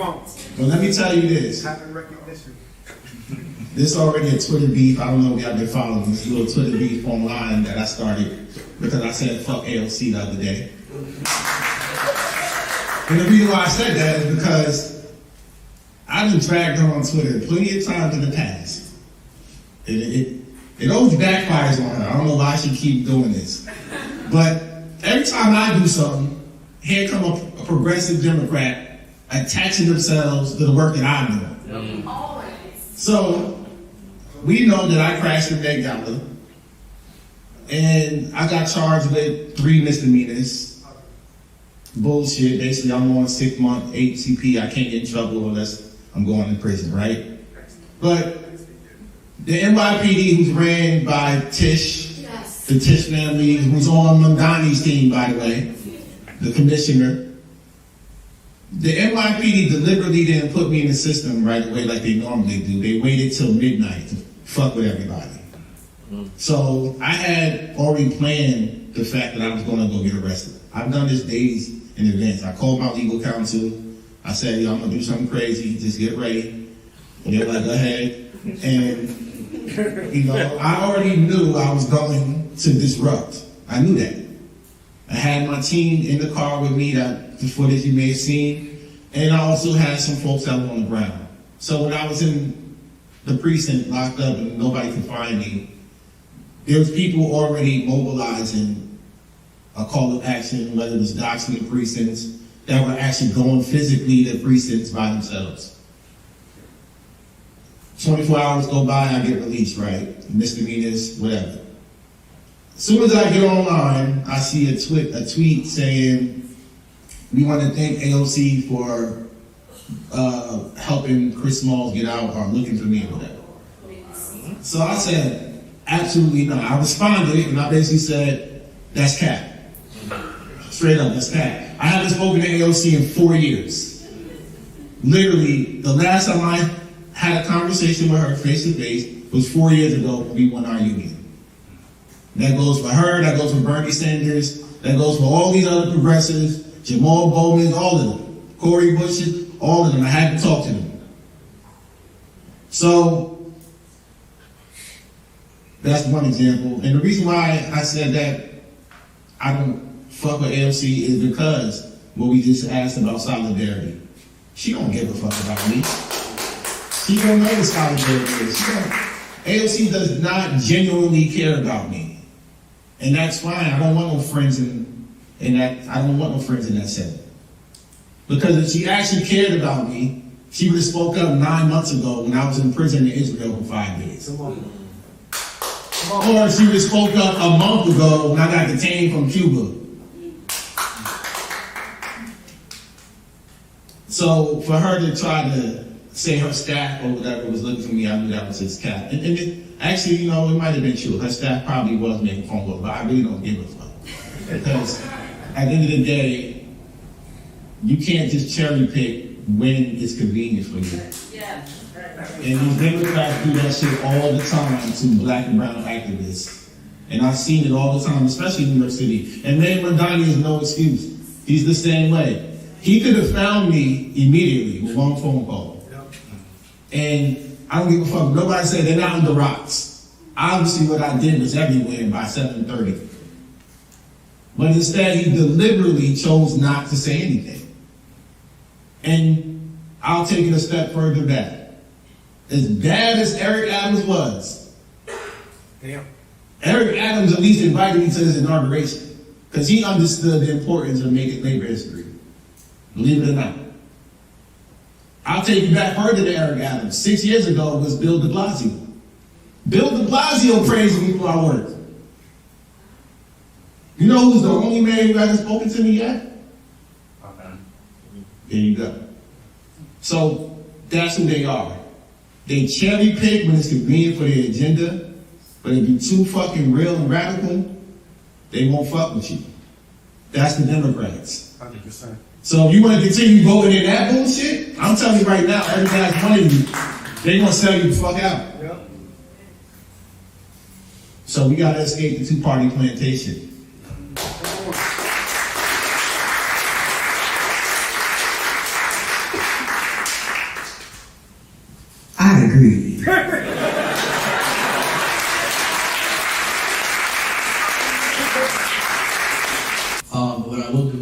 Well, let me tell you this. Pattern recognition. This already a Twitter beef. I don't know if y'all been following this little Twitter beef online that I started because I said fuck AOC the other day. And the reason why I said that is because I've been dragged her on Twitter plenty of times in the past. It always backfires on her. I don't know why she keeps doing this. But every time I do something, here come a progressive Democrat attaching themselves to the work that I'm doing. Always. So, we know that I crashed the Met Gala, and I got charged with 3 misdemeanors. Bullshit. Basically, I'm on 6-month HCP. I can't get in trouble unless I'm going to prison, right? But the NYPD, who's ran by Tish, Yes. the Tish family, who's on Mamdani's team, by the way, the commissioner, the NYPD deliberately didn't put me in the system right away like they normally do. They waited till midnight to fuck with everybody. So I had already planned the fact that I was going to go get arrested. I've done this days in advance. I called my legal counsel. I said, yo, I'm going to do something crazy. Just get ready. And they were like, go ahead. And, you know, I already knew I was going to disrupt. I knew that. I had my team in the car with me, that the footage you may have seen, and I also had some folks out on the ground. So when I was in the precinct locked up and nobody could find me, there was people already mobilizing a call of action, whether it was doxing the precincts, that were actually going physically to precincts by themselves. 24 hours go by, I get released, right? Misdemeanors, whatever. As soon as I get online, I see a tweet saying, we want to thank AOC for helping Chris Smalls get out or looking for me or whatever. So I said, absolutely not. I responded and I basically said, that's cap. Straight up, that's cap. I haven't spoken to AOC in 4 years. Literally, the last time I had a conversation with her face to face was 4 years ago when we won our union. That goes for her, that goes for Bernie Sanders, that goes for all these other progressives, Jamal Bowman, all of them, Corey Bush, all of them. I had to talk to them. So, that's one example. And the reason why I said that I don't fuck with AOC is because what we just asked about solidarity. She don't give a fuck about me. She don't know what solidarity is. AOC does not genuinely care about me. And that's fine. I don't want no friends in that. I don't want no friends in that setting. Because if she actually cared about me, she would have spoke up 9 months ago when I was in prison in Israel for 5 days. Or she would have spoke up a month ago when I got detained from Cuba. So for her to try to say her staff or whatever was looking for me, I knew that was his cap. And actually, you know, it might have been true. Her staff probably was making phone calls, but I really don't give a fuck. Because at the end of the day, you can't just cherry pick when it's convenient for you. Yeah. And these Democrats do that shit all the time to black and brown activists. And I've seen it all the time, especially in New York City. And Mayor Mamdani is no excuse. He's the same way. He could have found me immediately with one phone call. And I don't give a fuck. Nobody said they're not on the rocks. Obviously what I did was everywhere by 7:30. But instead he deliberately chose not to say anything. And I'll take it a step further back. As bad as Eric Adams was, Eric Adams at least invited me to his inauguration because he understood the importance of making labor history. Believe it or not. I'll take you back further to Eric Adams. 6 years ago was Bill de Blasio. Bill de Blasio praised me for our work. You know who's the only man who hasn't spoken to me yet? Okay. There you go. So that's who they are. They cherry pick when it's convenient for their agenda, but if you're too fucking real and radical, they won't fuck with you. That's the Democrats. 100%. So if you want to continue voting in that bullshit, I'm telling you right now, every last one of you, they're going to sell you the fuck out. Yep. So we got to escape the two-party plantation. I agree. What I will do